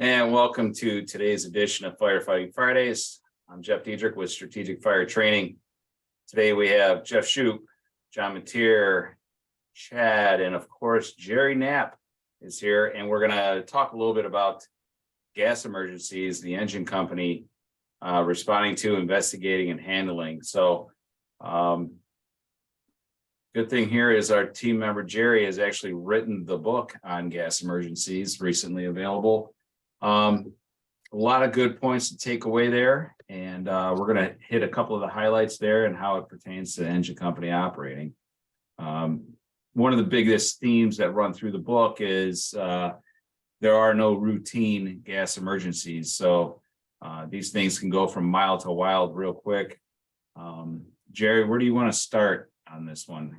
And welcome to today's edition of Firefighting Fridays. I'm Jeff Diederich with Strategic Fire Training. Today we have Jeff Shupe, John Mateer, Chad, and of course, Jerry Knapp is here. And we're going to talk a little bit about gas emergencies, the engine company responding to, investigating, and handling. So good thing here is our team member Jerry has actually written the book on gas emergencies, recently available. A lot of good points to take away there, and we're going to hit a couple of the highlights there and how it pertains to engine company operating. One of the biggest themes that run through the book is there are no routine gas emergencies. So these things can go from mild to wild real quick. Jerry, where do you want to start on this one?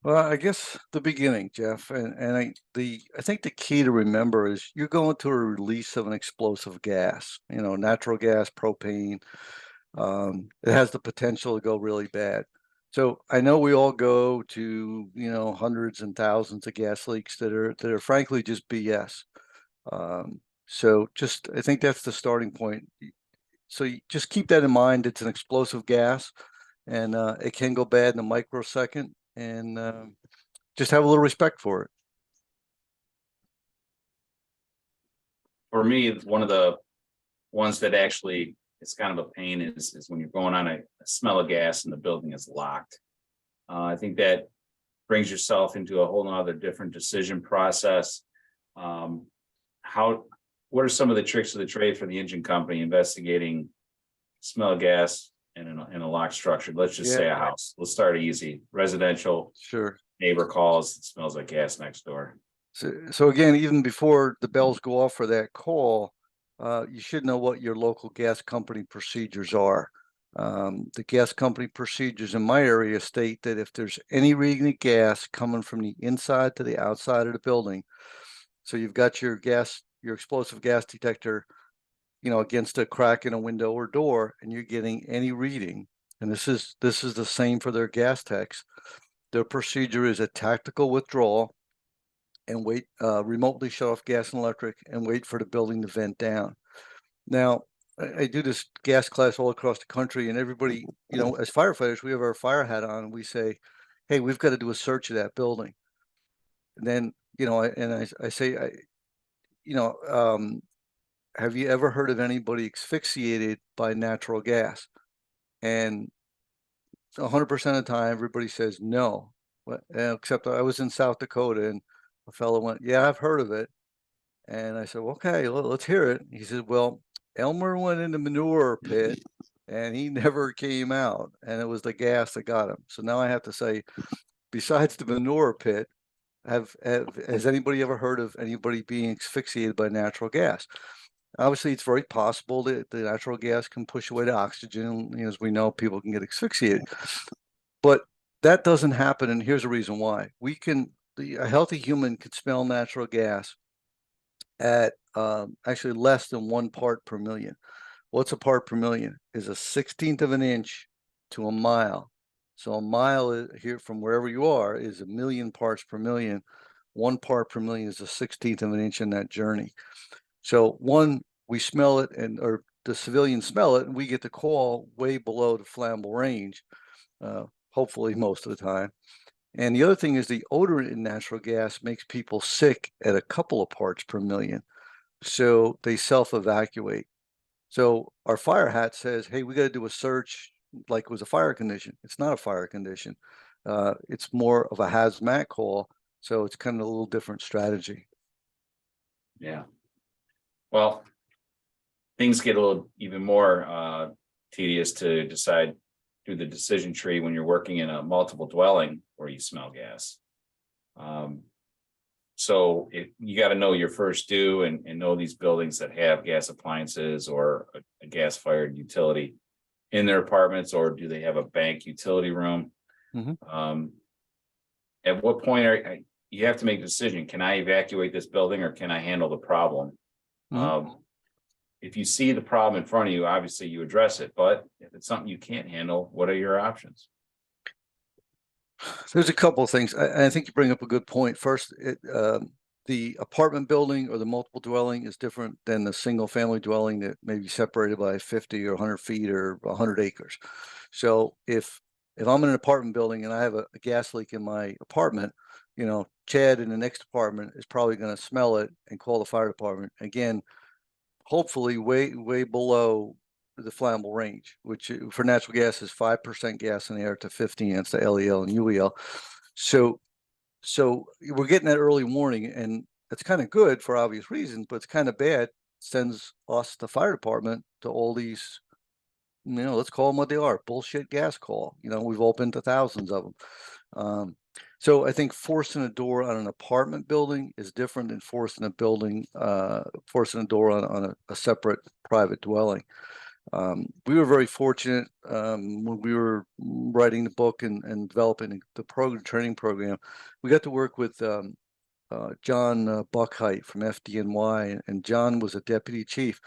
Well, I guess the beginning, Jeff, and I think the key to remember is you're going to a release of an explosive gas, natural gas, propane. It has the potential to go really bad. So I know we all go to, hundreds and thousands of gas leaks that are frankly just BS. So I think that's the starting point. So you just keep that in mind. It's an explosive gas, and it can go bad in a microsecond. And just have a little respect for it. For me, one of the ones that actually is kind of a pain is when you're going on a smell of gas and the building is locked. I think that brings yourself into a whole nother different decision process. What are some of the tricks of the trade for the engine company investigating smell of gas in a locked structure? Let's just say a house. Let's start easy. Residential. Sure. Neighbor calls, it smells like gas next door. So again, even before the bells go off for that call, you should know what your local gas company procedures are. The gas company procedures in my area state that if there's any reading of gas coming from the inside to the outside of the building, so you've got your explosive gas detector, against a crack in a window or door, and you're getting any reading, and this is the same for their gas techs. Their procedure is a tactical withdrawal and wait, remotely shut off gas and electric and wait for the building to vent down. Now, I do this gas class all across the country, and everybody, as firefighters, we have our fire hat on, and we say, hey, we've got to do a search of that building. And then, I say, have you ever heard of anybody asphyxiated by natural gas? And 100% of the time, everybody says no. Except I was in South Dakota, and a fellow went, yeah, I've heard of it. And I said, well, okay, let's hear it. He said, well, Elmer went in the manure pit, and he never came out, and it was the gas that got him. So now I have to say, besides the manure pit, has anybody ever heard of anybody being asphyxiated by natural gas? Obviously, it's very possible that the natural gas can push away the oxygen. As we know, people can get asphyxiated. But that doesn't happen, and here's the reason why. A healthy human can smell natural gas at actually less than 1 part per million. What's a part per million? Is a 1/16 of an inch to a mile. So a mile here from wherever you are is 1 million parts per million. 1 part per million is a 1/16 of an inch in that journey. So we smell it, or the civilians smell it, and we get the call way below the flammable range, hopefully most of the time. And the other thing is the odor in natural gas makes people sick at a couple of parts per million. So they self-evacuate. So our fire hat says, hey, we got to do a search like it was a fire condition. It's not a fire condition. It's more of a hazmat call. So it's kind of a little different strategy. Yeah. Well, things get a little even more tedious to decide through the decision tree when you're working in a multiple dwelling where you smell gas. So you got to know your first due and know these buildings that have gas appliances or a gas-fired utility in their apartments, or do they have a bank utility room? Mm-hmm. At what point you have to make a decision? Can I evacuate this building, or can I handle the problem? Mm-hmm. If you see the problem in front of you, obviously you address it. But if it's something you can't handle, what are your options? There's a couple of things. I think you bring up a good point. First, the the apartment building or the multiple dwelling is different than the single family dwelling that may be separated by 50 or 100 feet or 100 acres. So if I'm in an apartment building and I have a gas leak in my apartment, you know, Chad in the next apartment is probably going to smell it and call the fire department. Again, hopefully way below the flammable range, which for natural gas is 5% gas in the air to 15. That's the LEL and UEL. So we're getting that early warning, and it's kind of good for obvious reasons, but it's kind of bad. Sends us, the fire department, to all these, you know, let's call them what they are, bullshit gas call. You know, we've opened to thousands of them. So I think forcing a door on an apartment building is different than forcing a door on a separate private dwelling. We were very fortunate when we were writing the book and developing the training program. We got to work with John Buckheit from FDNY, and John was a deputy chief,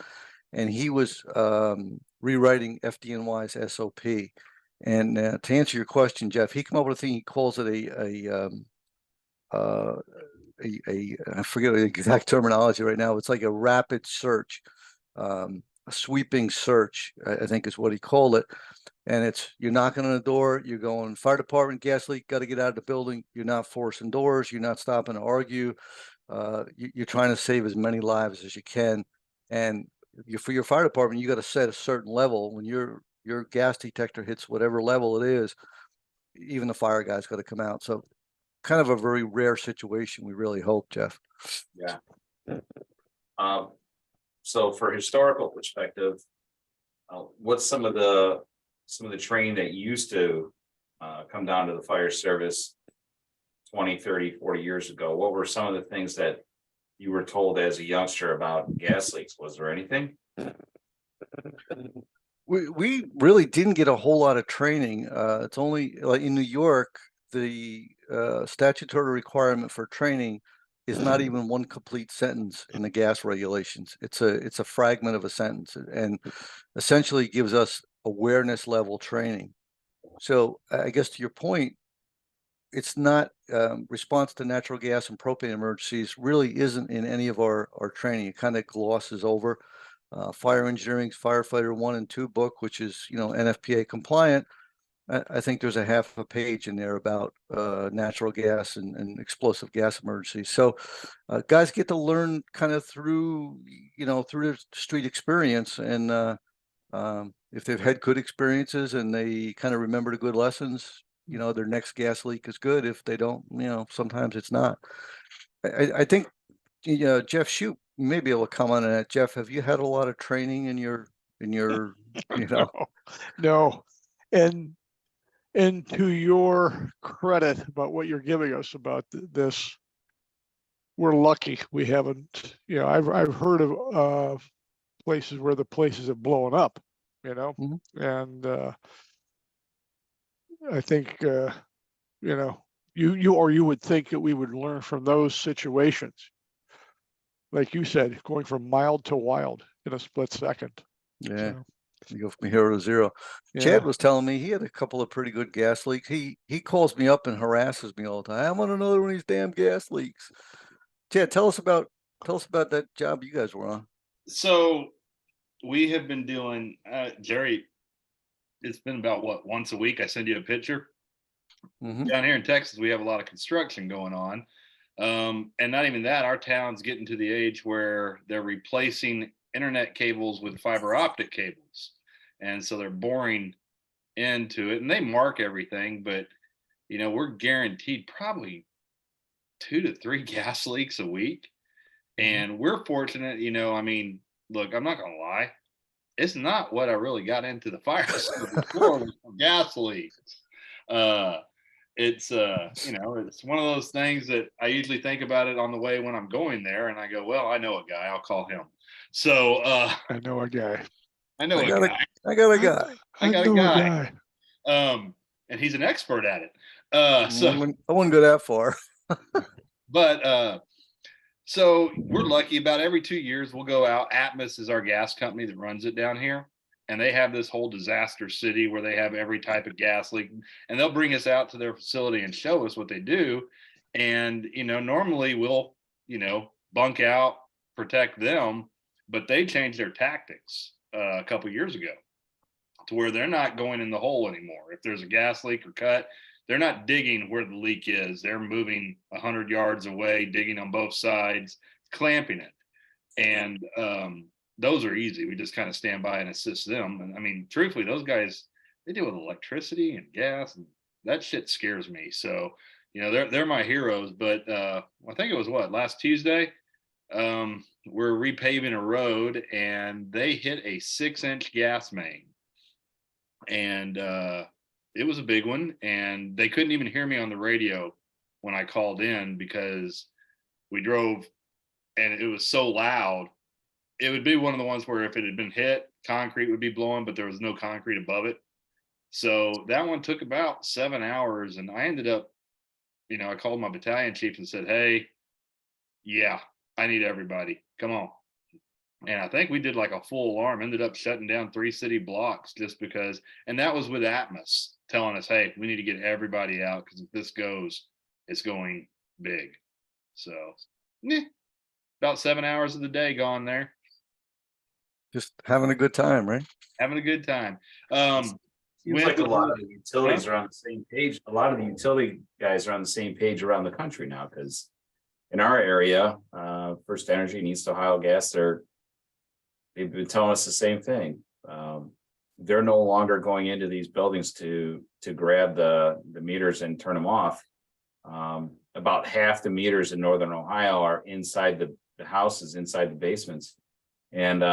and he was rewriting FDNY's SOP. And to answer your question, Jeff, he came up with a thing. He calls it I forget the exact terminology right now. It's like a rapid search, a sweeping search, I think is what he called it. And it's, you're knocking on the door, you're going, fire department, gas leak, got to get out of the building. You're not forcing doors, you're not stopping to argue. You're trying to save as many lives as you can. And for your fire department, you got to set a certain level. When your gas detector hits whatever level it is, even the fire guy's got to come out. So kind of a very rare situation, we really hope, Jeff. Yeah. So for historical perspective, what's some of the training that used to come down to the fire service 20, 30, 40 years ago? What were some of the things that you were told as a youngster about gas leaks? Was there anything? We really didn't get a whole lot of training. It's only like in New York, the statutory requirement for training is not even one complete sentence in the gas regulations. It's a fragment of a sentence, and essentially gives us awareness level training. So I guess to your point, it's not response to natural gas and propane emergencies really isn't in any of our training. It kind of glosses over. Fire Engineering's Firefighter 1 and 2 book, which is, you know, NFPA compliant. I think there's a half a page in there about natural gas and explosive gas emergencies. So guys get to learn kind of through, you know, through their street experience. And if they've had good experiences and they kind of remember the good lessons, you know, their next gas leak is good. If they don't, you know, sometimes it's not. I think, you know, Jeff Shupe, you may be able to comment on that. Jeff, have you had a lot of training in your, you know? No. And to your credit about what you're giving us about this, we're lucky we haven't, you know, I've heard of places where the places have blown up, you know, and I think, you know, you would think that we would learn from those situations. Like you said, going from mild to wild in a split second. Yeah. So, you go from 0 to 0. yeah. Chad was telling me he had a couple of pretty good gas leaks. He calls me up and harasses me all the time. I want another one of these damn gas leaks. Chad, tell us about that job you guys were on. So we have been doing, Jerry, it's been about what, once a week I send you a picture. Down here in Texas, we have a lot of construction going on. And not even that, our town's getting to the age where they're replacing internet cables with fiber optic cables. And so they're boring into it and they mark everything, but you know, we're guaranteed probably 2 to 3 gas leaks a week. And we're fortunate, you know, I mean, look, I'm not gonna lie, it's not what I really got into the fire service for was gas leaks. It's you know, it's one of those things that I usually think about it on the way when I'm going there and I go, well, I know a guy, I'll call him. So I know a guy. I got a guy. And he's an expert at it. So I wouldn't go that far. But so we're lucky about every 2 years we'll go out. Atmos is our gas company that runs it down here. And they have this whole disaster city where they have every type of gas leak, and they'll bring us out to their facility and show us what they do. And, you know, normally we'll bunk out, protect them, but they changed their tactics a couple years ago to where they're not going in the hole anymore. If there's a gas leak or cut, they're not digging where the leak is. They're moving 100 yards away, digging on both sides, clamping it. And those are easy. We just kind of stand by and assist them. And I mean, truthfully, those guys, they deal with electricity and gas, and that shit scares me. So, they're my heroes. But I think it was last Tuesday, we're repaving a road and they hit a 6-inch gas main. And it was a big one, and they couldn't even hear me on the radio when I called in because we drove and it was so loud. It would be one of the ones where if it had been hit, concrete would be blowing, but there was no concrete above it. So that one took about 7 hours, and I ended up, I called my battalion chief and said, hey, yeah, I need everybody. Come on. And I think we did like a full alarm, ended up shutting down 3 city blocks just because, and that was with Atmos telling us, hey, we need to get everybody out because if this goes, it's going big. So about 7 hours of the day gone there. Just having a good time, right? Having a good time. Seems like a lot of the utilities are on the same page. A lot of the utility guys are on the same page around the country now, because in our area, First Energy and East Ohio Gas, they've been telling us the same thing. They're no longer going into these buildings to grab the meters and turn them off. About half the meters in Northern Ohio are inside the houses, inside the basements. And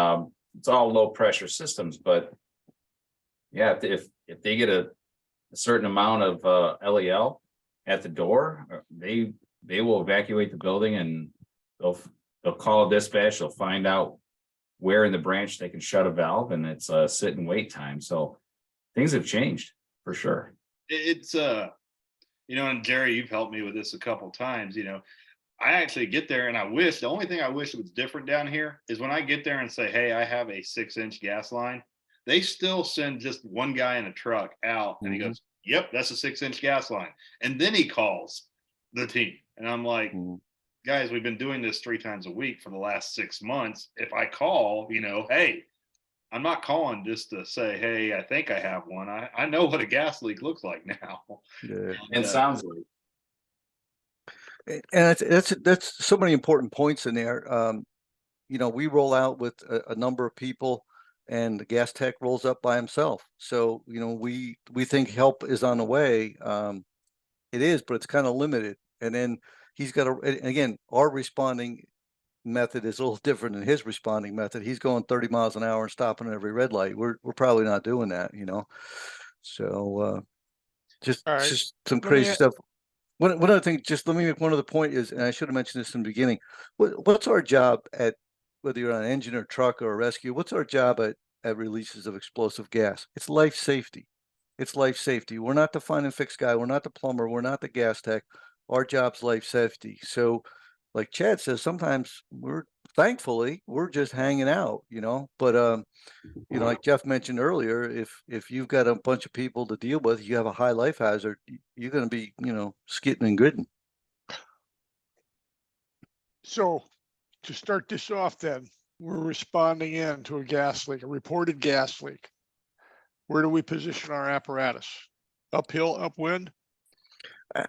it's all low pressure systems, but yeah, if they get a certain amount of LEL at the door, they will evacuate the building, and they'll call a dispatch. They'll find out where in the branch they can shut a valve, and it's a sit and wait time. So things have changed for sure. It's and Jerry, you've helped me with this a couple times. I actually get there, and the only thing I wish was different down here is when I get there and say, hey, I have a 6-inch gas line, they still send just one guy in a truck out, and he goes, yep, that's a 6-inch gas line. And then he calls the team. And I'm like, guys, we've been doing this 3 times a week for the last 6 months. If I call, hey, I'm not calling just to say, hey, I think I have one. I know what a gas leak looks like now. Yeah. And sounds like. And that's so many important points in there. We roll out with a number of people, and the gas tech rolls up by himself. So, we think help is on the way. It is, but it's kind of limited. And then he's got again, our responding method is a little different than his responding method. He's going 30 miles an hour and stopping at every red light. We're probably not doing that, So just some crazy stuff. One other thing, just let me make one other point is, and I should have mentioned this in the beginning. What's our job at, whether you're on an engine or truck or a rescue, what's our job at releases of explosive gas? It's life safety. It's life safety. We're not the find and fix guy. We're not the plumber. We're not the gas tech. Our job's life safety. So like Chad says, sometimes thankfully we're just hanging out, but like Jeff mentioned earlier, if you've got a bunch of people to deal with, you have a high life hazard, you're going to be, skitting and gritting. So to start this off, then we're responding in to a reported gas leak. Where do we position our apparatus? Uphill, upwind?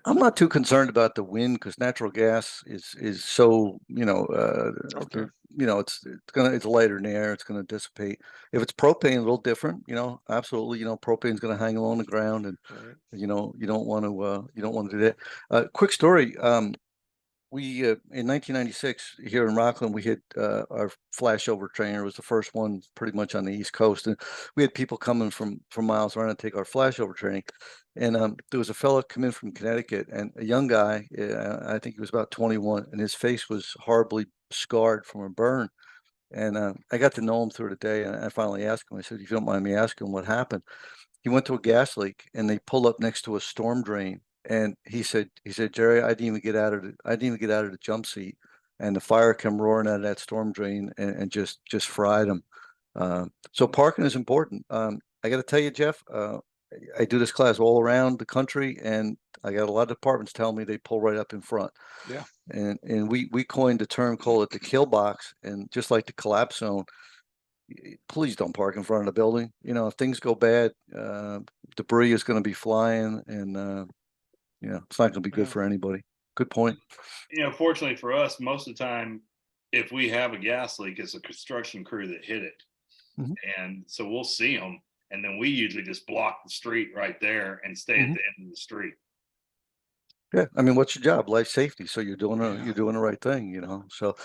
I'm not too concerned about the wind, because natural gas is so, Okay. It's lighter in the air. It's going to dissipate. If it's propane, a little different, absolutely. Propane's going to hang along the ground, and you don't want to do that. Quick story. We in 1996 here in Rockland, we had our flashover trainer. It was the first one pretty much on the East Coast, and we had people coming from miles around to take our flashover training. And there was a fellow come in from Connecticut, and a young guy, I think he was about 21, and his face was horribly scarred from a burn. And I got to know him through the day, and I finally asked him. I said, "If you don't mind me asking, what happened?" He went to a gas leak, and they pulled up next to a storm drain. And he said, "Jerry, I didn't even get out of the jump seat, and the fire came roaring out of that storm drain and just fried him." So parking is important. I got to tell you, Jeff, I do this class all around the country, and I got a lot of departments telling me they pull right up in front. Yeah. And we coined the term, call it the kill box, and just like the collapse zone, please don't park in front of the building. You know, if things go bad, debris is going to be flying, and it's not going to be good Yeah. for anybody. Good point. You know, fortunately for us, most of the time, if we have a gas leak, it's a construction crew that hit it. Mhm. And so we'll see them. And then we usually just block the street right there and stay at Mhm. the end of the street. Yeah, I mean, what's your job? Life safety. So you're doing Yeah. the right thing, So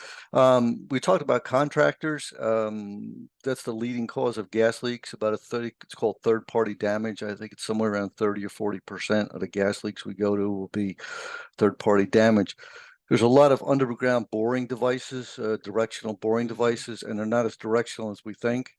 we talked about contractors. That's the leading cause of gas leaks. About it's called third-party damage. I think it's somewhere around 30 or 40% of the gas leaks we go to will be third-party damage. There's a lot of underground boring devices, directional boring devices, and they're not as directional as we think.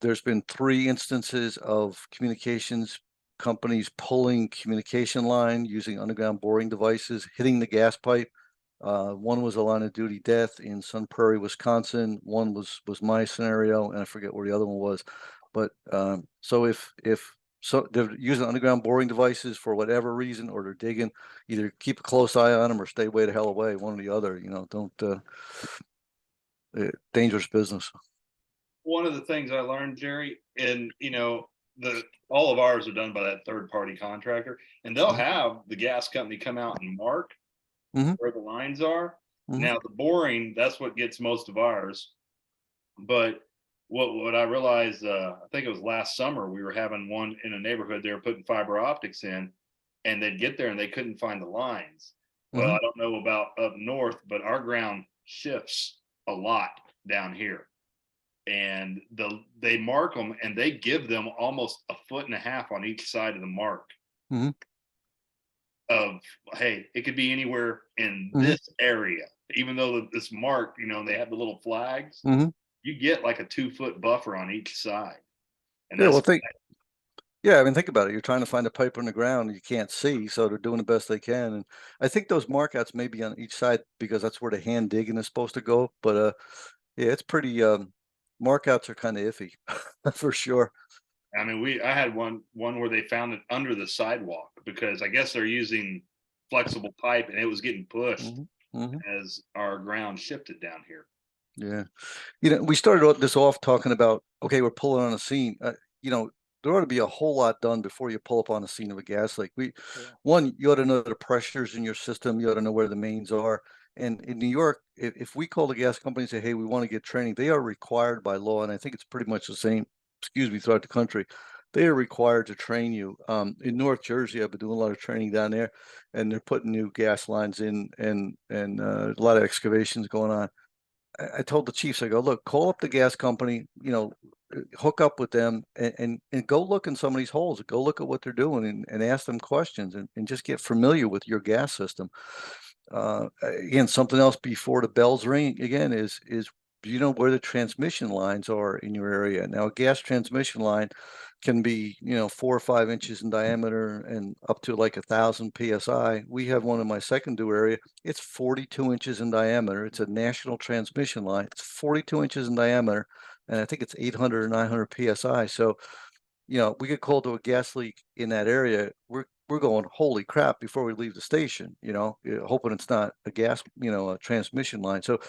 There's been 3 instances of communications companies pulling communication line using underground boring devices, hitting the gas pipe. One was a line of duty death in Sun Prairie, Wisconsin. One was my scenario, and I forget where the other one was. But so if they're using underground boring devices for whatever reason, or they're digging, either keep a close eye on them or stay way the hell away, one or the other. Don't dangerous business. One of the things I learned, Jerry, and all of ours are done by that third party contractor, and they'll have the gas company come out and mark where the lines are. Now the boring, that's what gets most of ours. But what I realized, I think it was last summer, we were having one in a neighborhood, they were putting fiber optics in, and they'd get there and they couldn't find the lines. Well, I don't know about up north, but our ground shifts a lot down here. And they mark them, and they give them almost 1.5 feet on each side of the mark of, hey, it could be anywhere in this area, even though this mark, they have the little flags. You get like a 2-foot buffer on each side. And Yeah, that's I mean, think about it. You're trying to find a pipe on the ground you can't see, so they're doing the best they can. And I think those markouts may be on each side because that's where the hand digging is supposed to go. But yeah, it's pretty. Markouts are kind of iffy, for sure. I mean, I had one where they found it under the sidewalk because I guess they're using flexible pipe, and it was getting pushed as our ground shifted down here. Yeah, we started this off talking about, okay, we're pulling on a scene. There ought to be a whole lot done before you pull up on the scene of a gas leak. One, you ought to know the pressures in your system. You ought to know where the mains are. And in New York, if we call the gas company and say, hey, we want to get training, they are required by law, and I think it's pretty much the same, throughout the country. They are required to train you. In North Jersey, I've been doing a lot of training down there, and they're putting new gas lines in, and a lot of excavations going on. I told the chiefs, I go, look, call up the gas company, hook up with them, and go look in some of these holes, go look at what they're doing, and ask them questions, and just get familiar with your gas system. Again, something else before the bells ring again is where the transmission lines are in your area. Now, a gas transmission line can be 4 or 5 inches in diameter and up to like 1,000 psi. We have one in my secondary area. It's 42 inches in diameter. It's a national transmission line. It's 42 inches in diameter, and I think it's 800 or 900 psi. So we get called to a gas leak in that area. We're going, holy crap, before we leave the station, hoping it's not a gas, a transmission line. So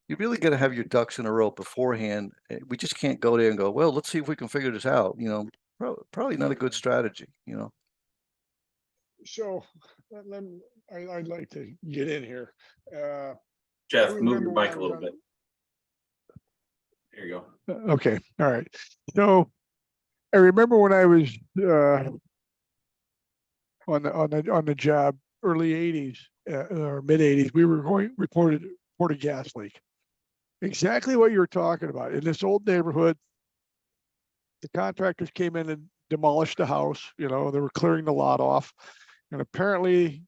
you really got to have your ducks in a row beforehand. We just can't go there and go, well, let's see if we can figure this out. Probably not a good strategy, So I'd like to get in here. Jeff, I move remember your when mic I a was little on- bit. There you go. Okay, all right. So I remember when I was on the job, early '80s or mid '80s, we were reported a gas leak. Exactly what you were talking about. In this old neighborhood, the contractors came in and demolished the house. They were clearing the lot off, and apparently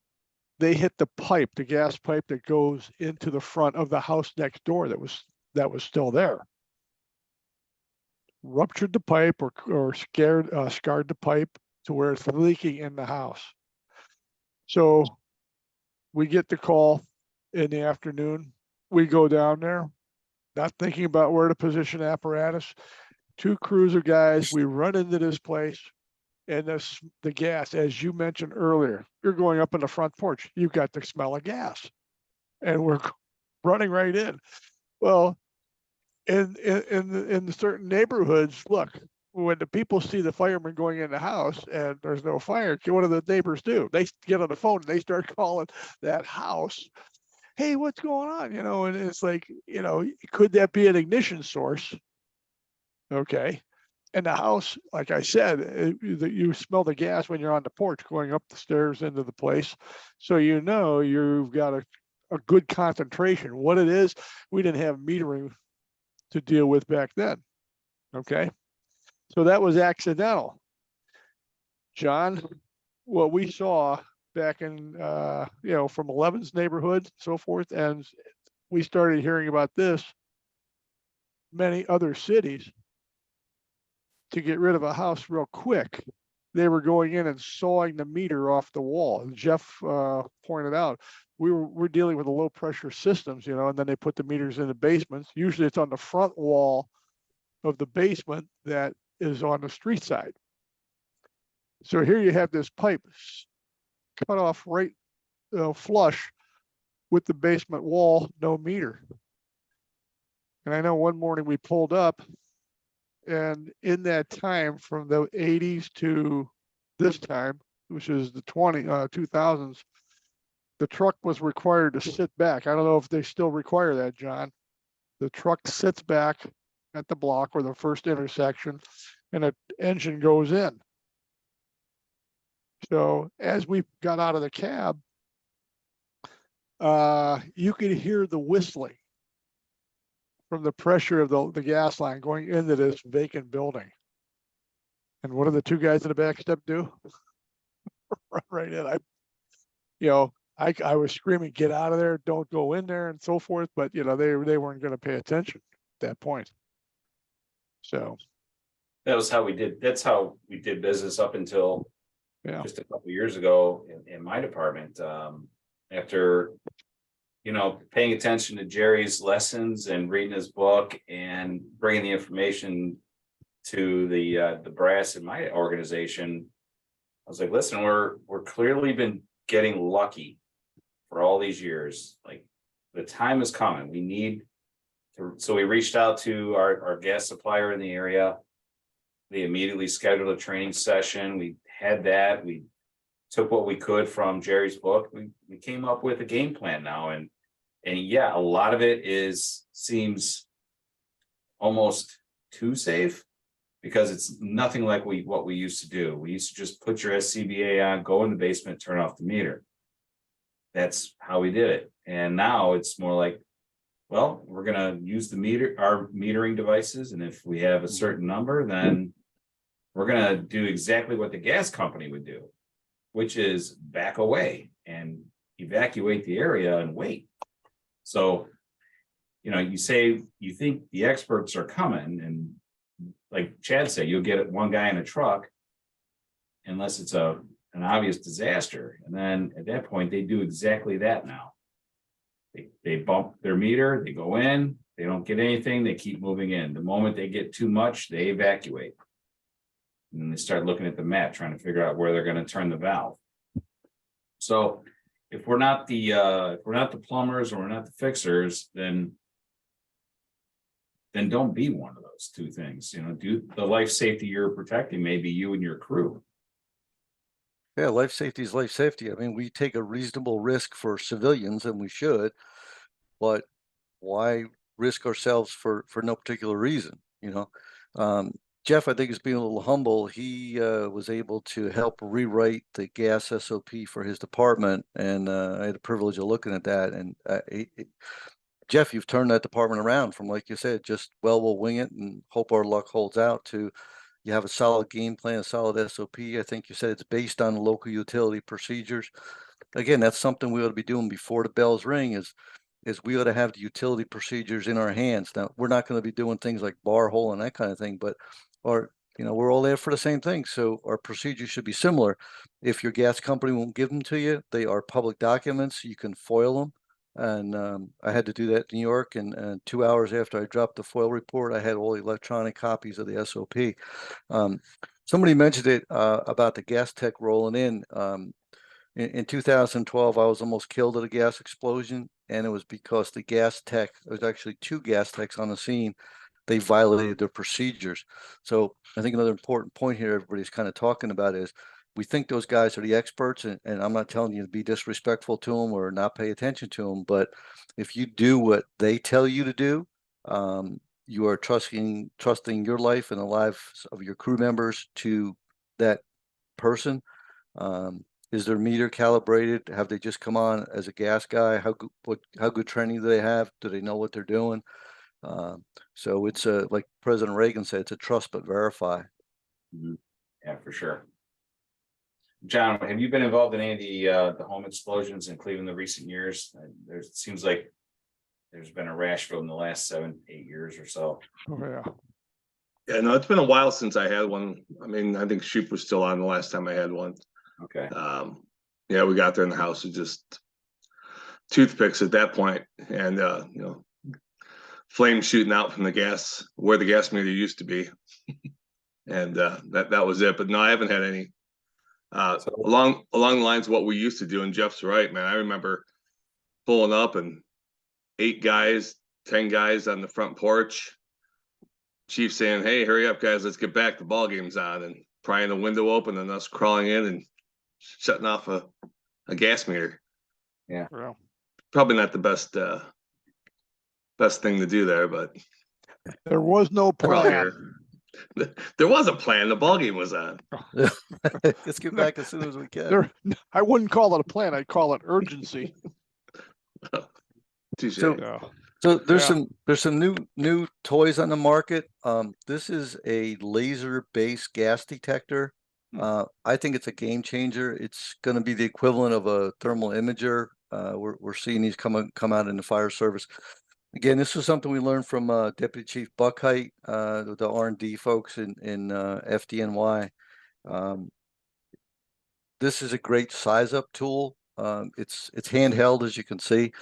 they hit the gas pipe that goes into the front of the house next door that was still there. Ruptured the pipe or scarred the pipe to where it's leaking in the house. So we get the call in the afternoon. We go down there, not thinking about where to position apparatus. 2 crews of guys, we run into this place, and the gas, as you mentioned earlier, you're going up in the front porch, you've got the smell of gas, and we're running right in. Well, in the certain neighborhoods, look, when the people see the firemen going in the house and there's no fire, what do the neighbors do? They get on the phone and they start calling that house. Hey, what's going on? You know, and it's like, you know, could that be an ignition source? Okay. And the house, like I said, you smell the gas when you're on the porch going up the stairs into the place. So you know you've got a good concentration. What it is, we didn't have metering to deal with back then. Okay. So that was accidental. John, what we saw back in, you know, from 11's neighborhood, so forth, and we started hearing about this, many other cities, to get rid of a house real quick, they were going in and sawing the meter off the wall. And Jeff pointed out, we're dealing with the low pressure systems, you know, and then they put the meters in the basements. Usually it's on the front wall of the basement that is on the street side. So here you have this pipe cut off right flush with the basement wall, no meter. And I know one morning we pulled up, and in that time from the 80s to this time, which is the 2000s, the truck was required to sit back. I don't know if they still require that, John. The truck sits back at the block or the first intersection, and an engine goes in. So as we got out of the cab, you could hear the whistling from the pressure of the gas line going into this vacant building. And what do the two guys in the back step do? Run right in. I was screaming, get out of there, don't go in there, and so forth. But you know, they weren't going to pay attention at that point. So That's how we did business up until just a couple of years ago in my department. After, you know, paying attention to Jerry's lessons and reading his book and bringing the information to the brass in my organization, I was like, listen, we're clearly been getting lucky for all these years. Like, the time is coming. We need to, so we reached out to our gas supplier in the area. They immediately scheduled a training session. We had that. We took what we could from Jerry's book. We came up with a game plan now, and yeah, a lot of it seems almost too safe, because it's nothing like what we used to do. We used to just put your SCBA on, go in the basement, turn off the meter. That's how we did it. And now it's more like, well, we're gonna use our metering devices, and if we have a certain number, then we're gonna do exactly what the gas company would do, which is back away and evacuate the area and wait. So, you know, you say you think the experts are coming, and like Chad said, you'll get one guy in a truck unless it's an obvious disaster. And then at that point, they do exactly that now. They bump their meter, they go in, they don't get anything, they keep moving in. The moment they get too much, they evacuate. And then they start looking at the map, trying to figure out where they're going to turn the valve. So if we're not the plumbers or we're not the fixers, then don't be one of those two things. You know, do the life safety you're protecting, maybe you and your crew. Yeah, life safety is life safety. I mean, we take a reasonable risk for civilians, and we should, but why risk ourselves for no particular reason? You know, Jeff, I think, is being a little humble. He was able to help rewrite the gas SOP for his department, and I had the privilege of looking at that. And Jeff, you've turned that department around from, like you said, just, well, we'll wing it and hope our luck holds out, to you have a solid game plan, a solid SOP. I think you said it's based on local utility procedures. Again, that's something we ought to be doing before the bells ring, is we ought to have the utility procedures in our hands. Now, we're not going to be doing things like bar hole and that kind of thing, but you know, we're all there for the same thing. So our procedures should be similar. If your gas company won't give them to you, they are public documents. You can foil them. And I had to do that in New York, and 2 hours after I dropped the FOIL report, I had all the electronic copies of the SOP. Somebody mentioned it about the gas tech rolling in. In 2012, I was almost killed at a gas explosion, and it was because the gas tech, there was actually 2 gas techs on the scene. They violated their procedures. So I think another important point here everybody's kind of talking about is we think those guys are the experts, and I'm not telling you to be disrespectful to them or not pay attention to them, but if you do what they tell you to do, you are trusting your life and the lives of your crew members to that person. Is their meter calibrated? Have they just come on as a gas guy? How good training do they have? Do they know what they're doing? So it's like President Reagan said, it's a trust but verify. Yeah, for sure. John, have you been involved in any of the home explosions in Cleveland in the recent years? It seems like there's been a rash of them in the last 7-8 years or so. Oh, yeah. Yeah, no, it's been a while since I had one. I mean, I think Shupe was still on the last time I had one. Okay. Yeah, we got there in the house with just toothpicks at that point, and you know, flames shooting out from the gas where the gas meter used to be, and that was it. But no, I haven't had any. Along the lines of what we used to do, and Jeff's right, man. I remember pulling up and 8 guys, 10 guys on the front porch. Chief saying, "Hey, hurry up, guys! Let's get back. The ball game's on." And prying the window open and us crawling in and shutting off a gas meter. Yeah, Well, probably not the best thing to do there, but there was no plan. there was a plan. The ball game was on. Let's get back as soon as we can. I wouldn't call it a plan. I'd call it urgency. So there's some new toys on the market. This is a laser-based gas detector. I think it's a game changer. It's going to be the equivalent of a thermal imager. We're seeing these come out in the fire service. Again, this is something we learned from Deputy Chief Buckheit, the R&D folks in FDNY. This is a great size-up tool. It's handheld, as you can see.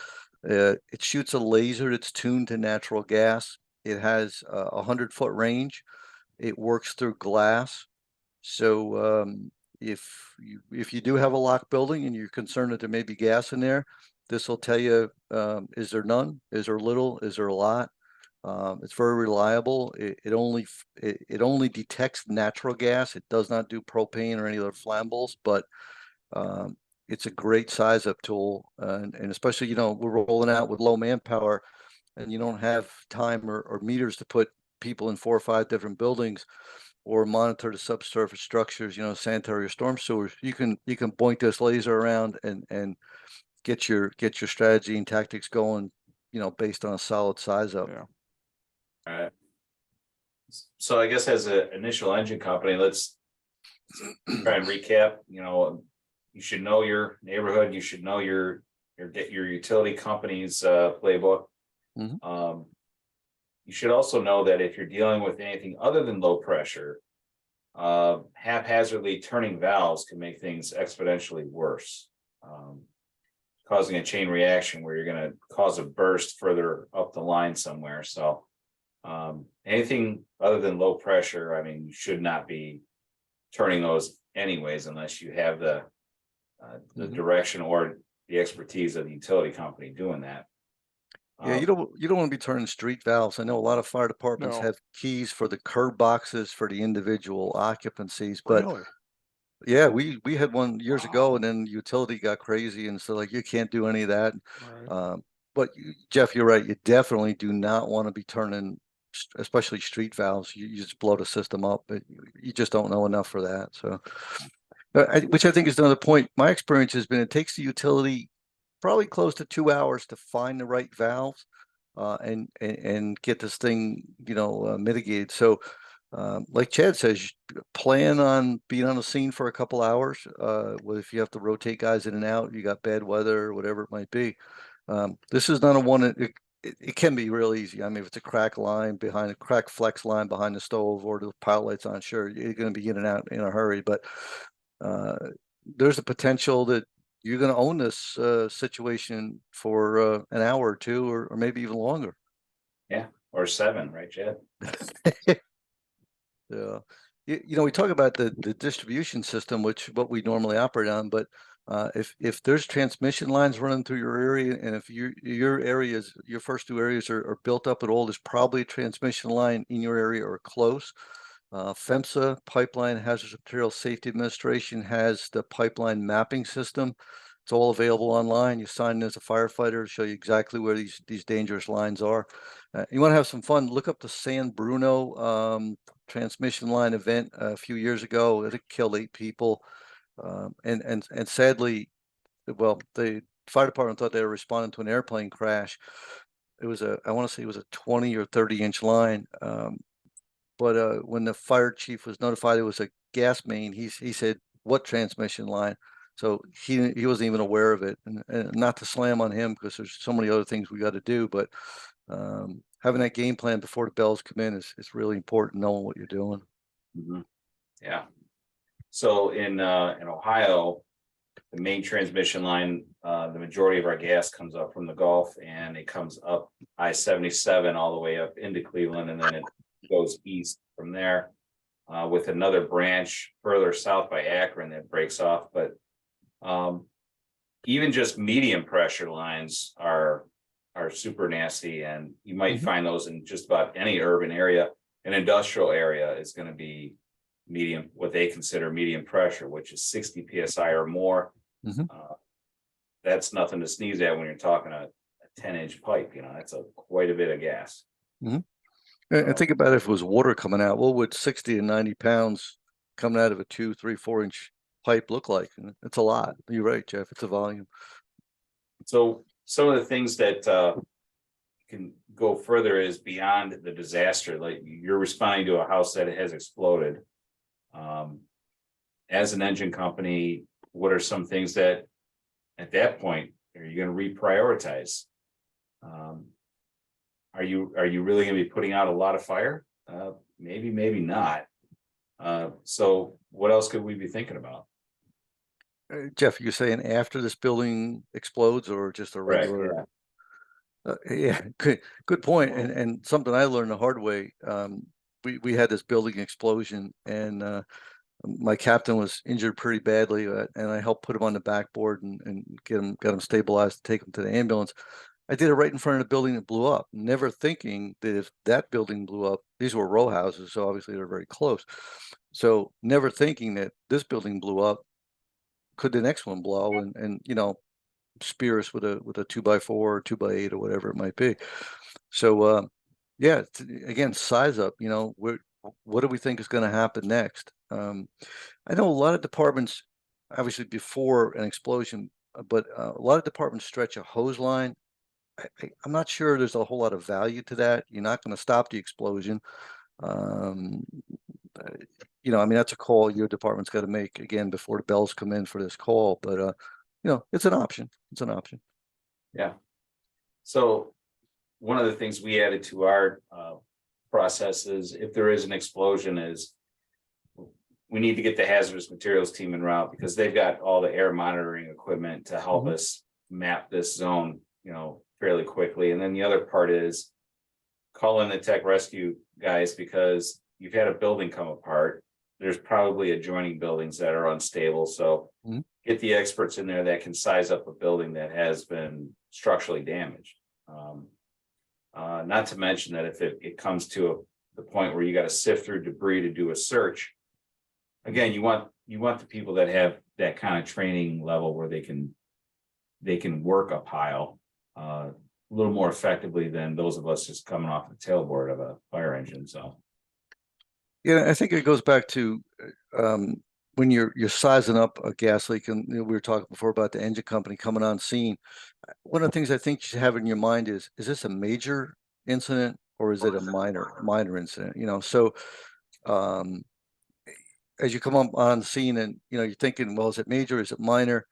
It shoots a laser that's tuned to natural gas. It has a 100-foot range. It works through glass. So if you do have a locked building and you're concerned that there may be gas in there, this will tell you, is there none? Is there little? Is there a lot? It's very reliable. It only detects natural gas. It does not do propane or any other flammables, but it's a great size up tool. And especially, you know, we're rolling out with low manpower and you don't have time or meters to put people in 4 or 5 different buildings or monitor the subsurface structures, you know, sanitary or storm sewers. You can point this laser around and get your strategy and tactics going, you know, based on a solid size up. Yeah. All right. So I guess as an initial engine company, let's try and recap. You know, you should know your neighborhood. You should know your utility company's playbook. Mm-hmm. You should also know that if you're dealing with anything other than low pressure, haphazardly turning valves can make things exponentially worse, causing a chain reaction where you're going to cause a burst further up the line somewhere. So anything other than low pressure, I mean, you should not be turning those anyways, unless you have the direction or the expertise of the utility company doing that. Yeah, you don't want to be turning street valves. I know a lot of fire departments have keys for the curb boxes for the individual occupancies, but Really? yeah, we had one years ago, and then utility got crazy, and so like you can't do any of that. Right. But Jeff, you're right. You definitely do not want to be turning, especially street valves. You just blow the system up. But you just don't know enough for that. So, which I think is another point. My experience has been it takes the utility probably close to 2 hours to find the right valves and get this thing, you know, mitigated. So, like Chad says, plan on being on the scene for a couple hours. If you have to rotate guys in and out, you got bad weather or whatever it might be. This is not a one. It can be real easy. I mean, if it's a crack line behind a crack flex line behind the stove or the pilot lights on, sure, you're going to be in and out in a hurry. But there's a potential that you're going to own this situation for an hour or 2 or maybe even longer. Yeah, or 7, right, Chad? Yeah. We talk about the distribution system, which what we normally operate on, but if there's transmission lines running through your area, and if your first two areas are built up at all, there's probably a transmission line in your area or close. FEMSA, Pipeline Hazardous Materials Safety Administration, has the pipeline mapping system. It's all available online. You sign in as a firefighter to show you exactly where these dangerous lines are. You want to have some fun, look up the San Bruno transmission line event a few years ago. It killed 8 people. And sadly, well, the fire department thought they were responding to an airplane crash. It was I want to say it was a 20 or 30-inch line. But when the fire chief was notified it was a gas main, he said, "What transmission line?" So he wasn't even aware of it. And not to slam on him, because there's so many other things we got to do, but having that game plan before the bells come in is really important, knowing what you're doing. Mhm. Yeah. So in Ohio, the main transmission line, the majority of our gas comes up from the Gulf, and it comes up I-77 all the way up into Cleveland, and then it goes east from there, with another branch further south by Akron that breaks off. But even just medium pressure lines are super nasty, and you might find those in just about any urban area. An industrial area is going to be medium, what they consider medium pressure, which is 60 psi or more. That's nothing to sneeze at when you're talking a 10-inch pipe. That's quite a bit of gas. And think about if it was water coming out. What would 60 and 90 pounds coming out of a 2, 3, 4-inch pipe look like? And it's a lot. You're right, Jeff. It's a volume. So some of the things that can go further is beyond the disaster. Like, you're responding to a house that has exploded. As an engine company, what are some things that at that point are you going to reprioritize? Are you really going to be putting out a lot of fire? Maybe not. So what else could we be thinking about? Jeff, you're saying after this building explodes, or just a Right, regular? Yeah, good point. And something I learned the hard way. We had this building explosion, and my captain was injured pretty badly, and I helped put him on the backboard and got him stabilized, to take him to the ambulance. I did it right in front of the building that blew up, never thinking that if that building blew up, these were row houses, so obviously they're very close. So never thinking that this building blew up, could the next one blow and spear us with a 2x4 or 2x8 or whatever it might be. So yeah, again, size up. What do we think is going to happen next? I know a lot of departments, obviously before an explosion, but a lot of departments stretch a hose line. I'm not sure there's a whole lot of value to that. You're not going to stop the explosion. I mean, that's a call your department's got to make, again, before the bells come in for this call. But it's an option. It's an option. Yeah. So one of the things we added to our process is, if there is an explosion, is we need to get the hazardous materials team en route, because they've got all the air monitoring equipment to help us map this zone, fairly quickly. And then the other part is call in the tech rescue guys, because you've had a building come apart. There's probably adjoining buildings that are unstable. So get the experts in there that can size up a building that has been structurally damaged. Not to mention that if it comes to the point where you got to sift through debris to do a search, again, you want the people that have that kind of training level where they can work a pile a little more effectively than those of us just coming off the tailboard of a fire engine. So yeah, I think it goes back to when you're sizing up a gas leak, and we were talking before about the engine company coming on scene. One of the things I think you should have in your mind is this a major incident, or is it a minor incident? So as you come up on scene and you're thinking, well, is it major, is it minor?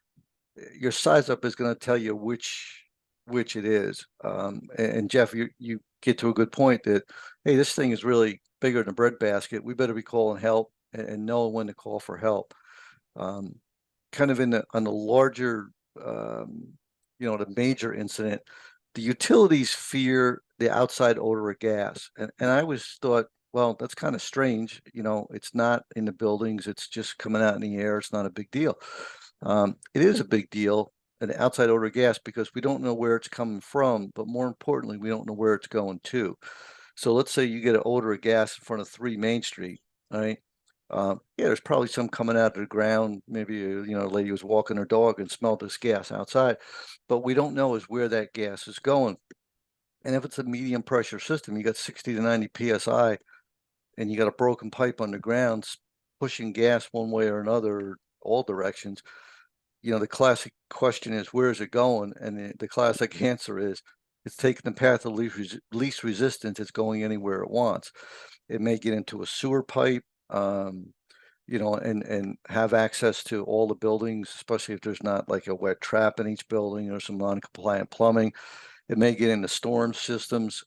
Your size up is going to tell you which it is. And Jeff, you get to a good point that, hey, this thing is really bigger than a breadbasket. We better be calling help and know when to call for help. Kind of on the larger, the major incident, the utilities fear the outside odor of gas. And I always thought, well, that's kind of strange. You know, it's not in the buildings. It's just coming out in the air. It's not a big deal. It is a big deal, an outside odor of gas, because we don't know where it's coming from, but more importantly, we don't know where it's going to. So let's say you get an odor of gas in front of 3 Main Street, all right? Yeah, there's probably some coming out of the ground. Maybe, a lady was walking her dog and smelled this gas outside, but we don't know is where that gas is going. And if it's a medium pressure system, you got 60 to 90 PSI, and you got a broken pipe underground pushing gas one way or another, all directions. The classic question is, where is it going? And the classic answer is, it's taking the path of least resistance. It's going anywhere it wants. It may get into a sewer pipe, and have access to all the buildings, especially if there's not like a wet trap in each building or some non-compliant plumbing. It may get into storm systems.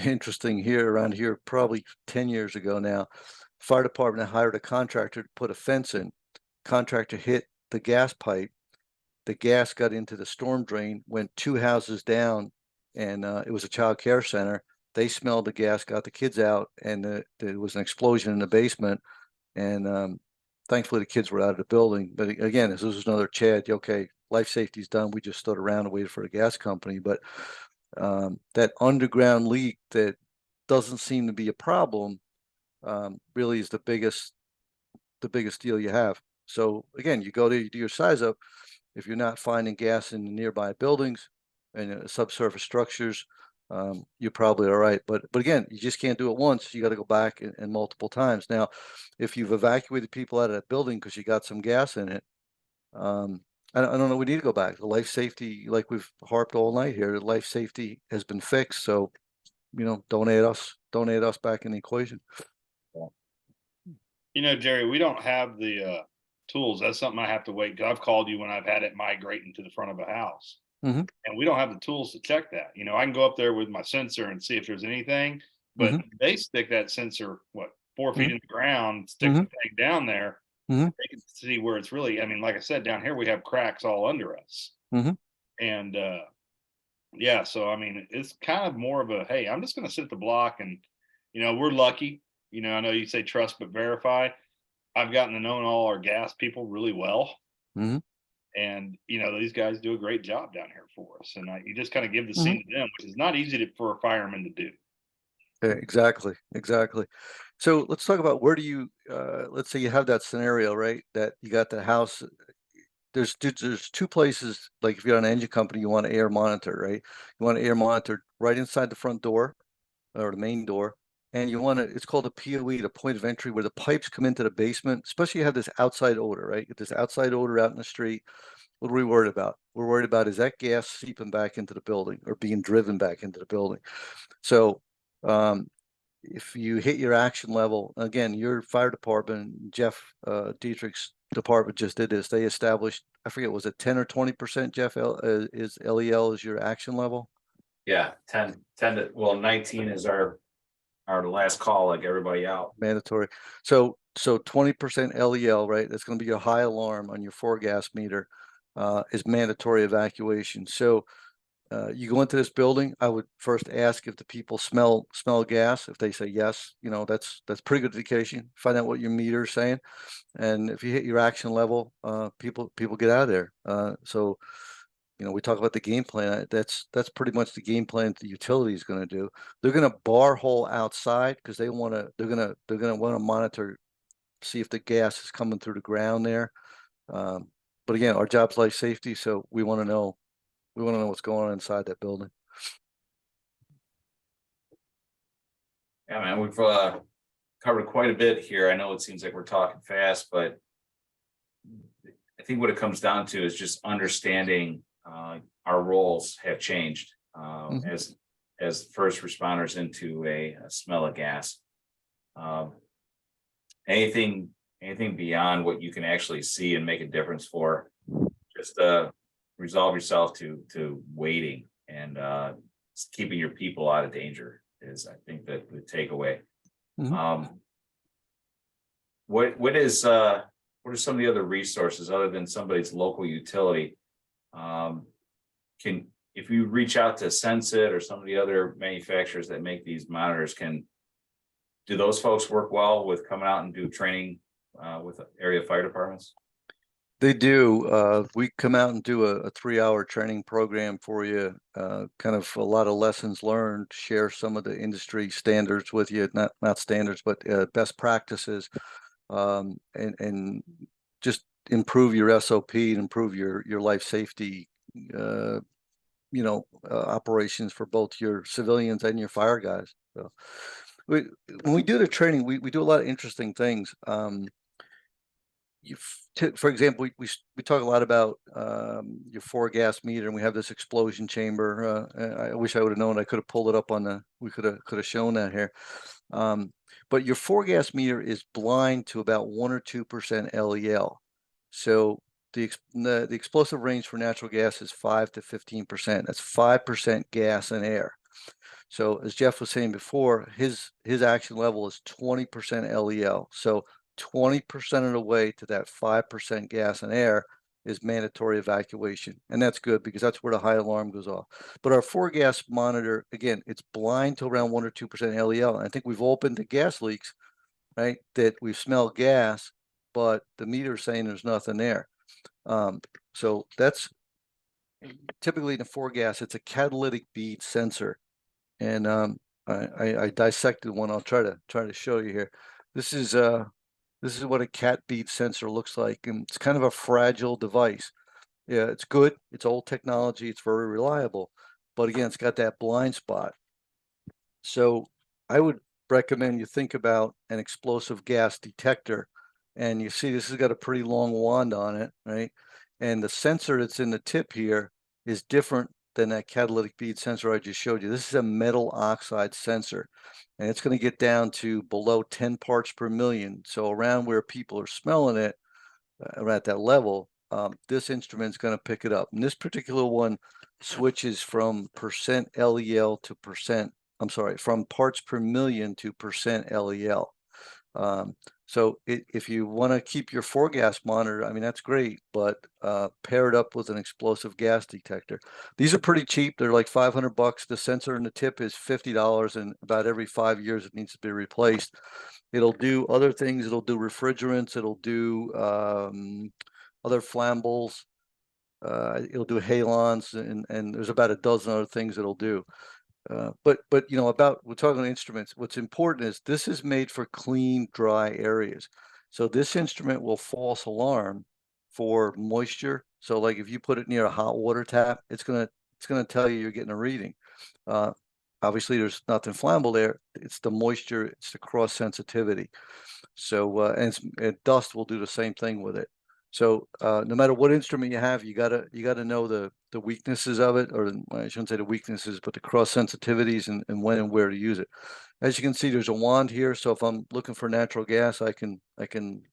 Interesting here, around here, probably 10 years ago now, fire department hired a contractor to put a fence in. Contractor hit the gas pipe. The gas got into the storm drain, went 2 houses down, and it was a child care center. They smelled the gas, got the kids out, and there was an explosion in the basement. And thankfully, the kids were out of the building. But again, this was another Chad. Okay, life safety's done. We just stood around and waited for a gas company. But that underground leak that doesn't seem to be a problem really is the biggest deal you have. So again, you go there, you do your size up. If you're not finding gas in the nearby buildings and subsurface structures, you're probably all right. But again, you just can't do it once. You got to go back and multiple times. Now, if you've evacuated people out of that building because you got some gas in it, I don't know. We need to go back. The life safety, like we've harped all night here, the life safety has been fixed. So, don't add us back in the equation. Jerry, we don't have the tools. That's something I have to wait. I've called you when I've had it migrating to the front of a house. Mm-hmm. And we don't have the tools to check that. I can go up there with my sensor and see if there's anything, but they stick that sensor, 4 feet in the ground, stick the thing down there. They can see where it's really, like I said, down here, we have cracks all under us. And, yeah, so, it's kind of more of a, hey, I'm just going to sit at the block and, we're lucky, I know you say trust, but verify. I've gotten to know all our gas people really well. And, these guys do a great job down here for us. And you just kind of give the scene to them, which is not easy for a fireman to do. Exactly. So let's talk about, where do you, let's say you have that scenario, right? That you got the house. There's 2 places, like if you're an engine company, you want to air monitor, right? You want to air monitor right inside the front door or the main door. And you want to, it's called a POE, the point of entry, where the pipes come into the basement, especially you have this outside odor, right? Get this outside odor out in the street. What are we worried about? We're worried about, is that gas seeping back into the building or being driven back into the building? So if you hit your action level, again, your fire department, Jeff Diederich's department just did this. They established, I forget, was it 10 or 20%, Jeff, is LEL is your action level? Yeah, 10 to, 19 is our last call, like everybody out. Mandatory. So 20% LEL, right? That's going to be your high alarm on your 4-gas meter, is mandatory evacuation. So you go into this building, I would first ask if the people smell gas. If they say yes, that's pretty good indication. Find out what your meter is saying, and if you hit your action level, people get out of there. So we talk about the game plan. That's pretty much the game plan the utility is going to do. They're going to bar hole outside because they're going to want to monitor, see if the gas is coming through the ground there. But again, our job's life safety, so we want to know what's going on inside that building. Yeah, man, we've covered quite a bit here. I know it seems like we're talking fast, but I think what it comes down to is just understanding our roles have changed as first responders into a smell of gas. Anything beyond what you can actually see and make a difference for, just resolve yourself to waiting and keeping your people out of danger is, I think, that the takeaway. What are some of the other resources other than somebody's local utility? If you reach out to Sensit or some of the other manufacturers that make these monitors, can do those folks work well with coming out and do training with area fire departments? They do. We come out and do a 3-hour training program for you, kind of a lot of lessons learned, share some of the industry standards with you, not standards, but best practices, and just improve your SOP and improve your life safety, operations for both your civilians and your fire guys. So when we do the training, we do a lot of interesting things. For example, we talk a lot about your 4-gas meter, and we have this explosion chamber. I wish I would have known. I could have pulled it up we could have shown that here. But your 4-gas meter is blind to about 1 or 2% LEL. So the explosive range for natural gas is 5 to 15%. That's 5% gas and air. So as Jeff was saying before, his action level is 20% LEL. So 20% of the way to that 5% gas and air is mandatory evacuation. And that's good because that's where the high alarm goes off. But our 4-gas monitor, again, it's blind to around 1 or 2% LEL. And I think we've opened the gas leaks, right? That we've smelled gas, but the meter's saying there's nothing there. So that's typically in the 4-gas, it's a catalytic bead sensor. And I dissected one. I'll try to show you here. This is what a cat bead sensor looks like, and it's kind of a fragile device. Yeah, it's good. It's old technology. It's very reliable, but again, it's got that blind spot. So I would recommend you think about an explosive gas detector, and you see this has got a pretty long wand on it, right? And the sensor that's in the tip here is different than that catalytic bead sensor I just showed you. This is a metal oxide sensor, and it's going to get down to below 10 parts per million. So around where people are smelling it, at that level, this instrument's going to pick it up. And this particular one switches from percent LEL to from parts per million to percent LEL. So if you want to keep your 4-gas monitor, I mean, that's great, but pair it up with an explosive gas detector. These are pretty cheap. They're like $500. The sensor in the tip is $50, and about every 5 years it needs to be replaced. It'll do other things. It'll do refrigerants. It'll do other flammables. It'll do halons, and there's about a dozen other things it'll do. But we're talking instruments. What's important is this is made for clean, dry areas. So this instrument will false alarm for moisture. So like if you put it near a hot water tap, it's gonna tell you you're getting a reading. Obviously there's nothing flammable there. It's the moisture, it's the cross sensitivity. So and dust will do the same thing with it. So no matter what instrument you have, you gotta know the weaknesses of it, or I shouldn't say the weaknesses, but the cross sensitivities and when and where to use it. As you can see, there's a wand here. So if I'm looking for natural gas, I can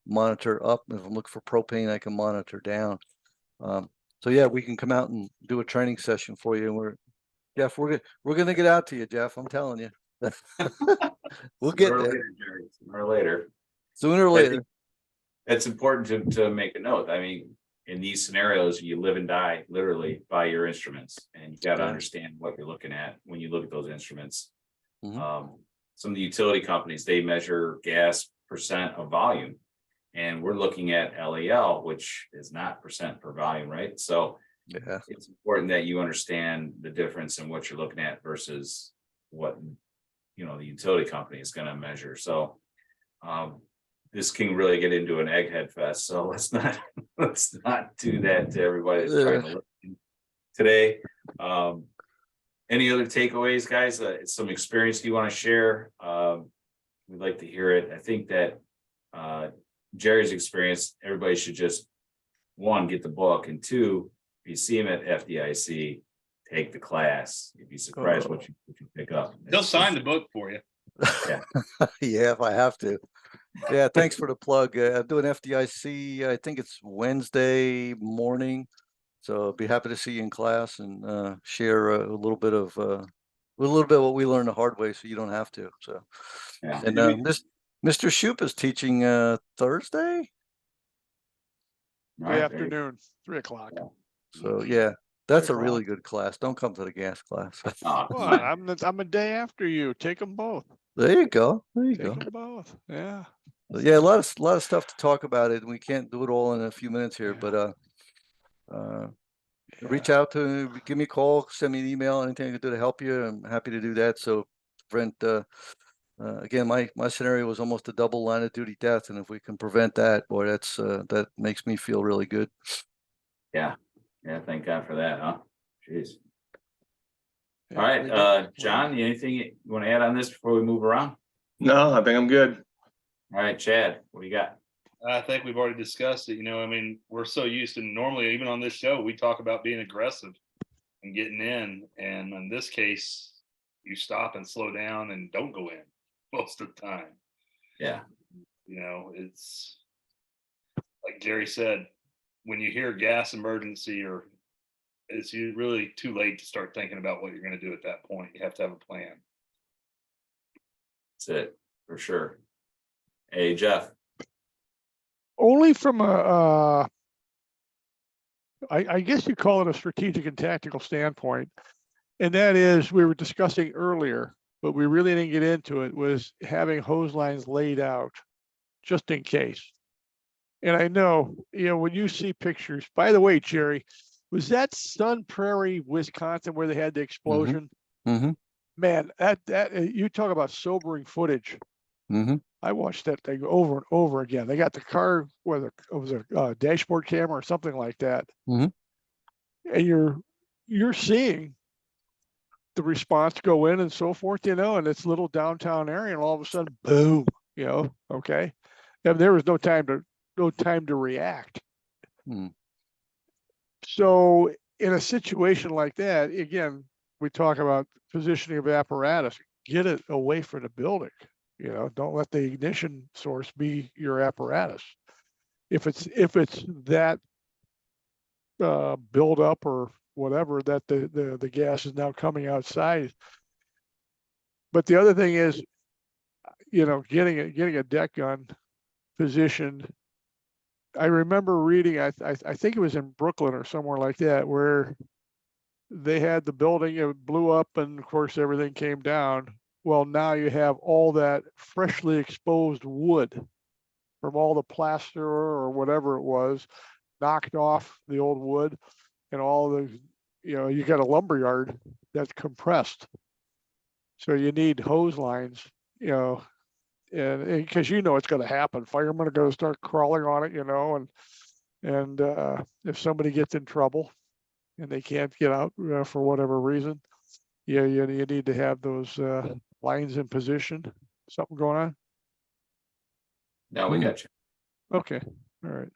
monitor up. If I'm looking for propane, I can monitor down. So yeah, we can come out and do a training session for you. And Jeff, we're gonna get out to you, Jeff. I'm telling you. We'll get there. Sooner or later. Sooner or later. It's important to make a note. I mean, in these scenarios, you live and die literally by your instruments, and you got to understand what you're looking at when you look at those instruments. Mm-hmm. Some of the utility companies, they measure gas percent of volume, and we're looking at LEL, which is not percent per volume, right? So yeah, it's important that you understand the difference in what you're looking at versus what the utility company is going to measure. So this can really get into an egghead fest. So let's not do that to everybody that's trying to listen today. Any other takeaways, guys? Some experience you want to share? We'd like to hear it. I think that Jerry's experience, everybody should just, 1, get the book, and 2, if you see him at FDIC, take the class. You'd be surprised what you pick up. They'll sign the book for you. Yeah. Yeah, if I have to. Yeah, thanks for the plug. I'm doing FDIC. I think it's Wednesday morning, so I'll be happy to see you in class and share a little bit of what we learned the hard way, so you don't have to. So, Yeah. and Mr. Shupe is teaching Thursday. The afternoon, 3 o'clock. Yeah. So yeah, that's a really good class. Don't come to the gas class. Well, I'm a day after you. Take them both. There you go. There you Take go. them both. Yeah. Yeah, a lot of stuff to talk about it, and we can't do it all in a few minutes here, Yeah. but Yeah. reach out to me, give me a call, send me an email, anything I can do to help you. I'm happy to do that. So prevent again, my scenario was almost a double line of duty death, and if we can prevent that, boy, that's that makes me feel really good. Yeah. Yeah. Thank God for that, huh? Jeez. Yeah, All right, they do. John, anything you want to add on this before we move around? No, I think I'm good. All right, Chad, what do you got? I think we've already discussed it. I mean, we're so used to normally, even on this show, we talk about being aggressive and getting in. And in this case, you stop and slow down and don't go in most of the time. Yeah. It's like Jerry said, when you hear gas emergency, or it's really too late to start thinking about what you're going to do at that point. You have to have a plan. That's it for sure. Hey, Jeff. Only from I guess you call it a strategic and tactical standpoint. And that is, we were discussing earlier, but we really didn't get into it, was having hose lines laid out just in case. And I know, when you see pictures, by the way, Jerry, was that Sun Prairie, Wisconsin, where they had the explosion? Mm-hmm. Man, that you talk about sobering footage. Mm-hmm. I watched that thing over and over again. They got the car, whether it was a dashboard camera or something like that, Mhm. and you're seeing the response go in and so forth, in its little downtown area, and all of a sudden, boom, okay. And there was no time to react. Mm. So in a situation like that, again, we talk about positioning of apparatus. Get it away from the building. Don't let the ignition source be your apparatus. If it's that build up or whatever, that the gas is now coming outside. But the other thing is, getting a deck gun positioned. I remember reading, I think it was in Brooklyn or somewhere like that, where they had the building, it blew up, and of course everything came down. Well, now you have all that freshly exposed wood from all the plaster or whatever it was, knocked off the old wood, and all the, you got a lumber yard that's compressed. So you need hose lines, and because it's going to happen. Firemen are going to start crawling on it, and if somebody gets in trouble and they can't get out for whatever reason, you need to have those lines in position. Something going on? No, we got you. Okay, all right.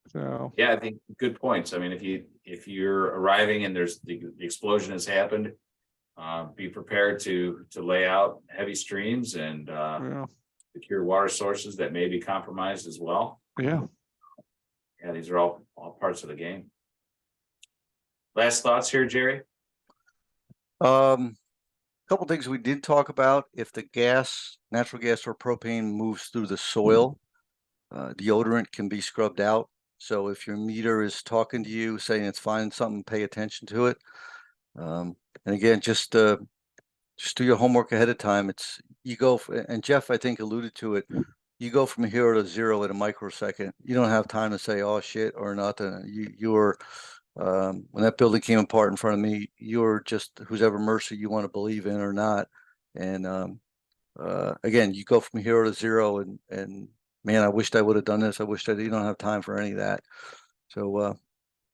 So Yeah, I think good points. I mean, if you're arriving and there's the explosion has happened, be prepared to lay out heavy streams and yeah, secure water sources that may be compromised as well. yeah. Yeah, these are all parts of the game. Last thoughts here, Jerry? Couple things we did talk about. If the natural gas or propane moves through the soil, deodorant can be scrubbed out. So if your meter is talking to you saying it's finding something, pay attention to it. And again, just do your homework ahead of time. And Jeff, I think, alluded to it. You go from 0 to 0 in a microsecond. You don't have time to say, oh shit, or nothing. You're when that building came apart in front of me, you're just whoever mercy you want to believe in or not. And again, you go from 0 to 0, and man, I wished I would have done this. I wished you don't have time for any of that. So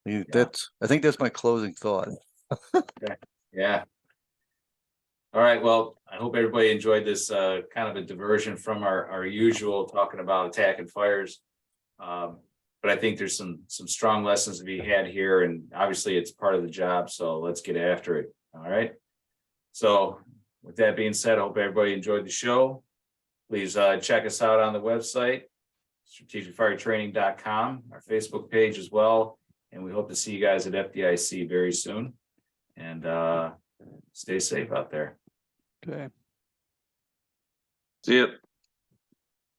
I think that's my closing thought. Okay. Yeah. All right. Well, I hope everybody enjoyed this kind of a diversion from our usual talking about attack and fires. But I think there's some strong lessons to be had here, and obviously it's part of the job. So let's get after it. All right. So with that being said, I hope everybody enjoyed the show. Please check us out on the website, strategicfiretraining.com, our Facebook page as well. And we hope to see you guys at FDIC very soon. And stay safe out there. Okay. See it.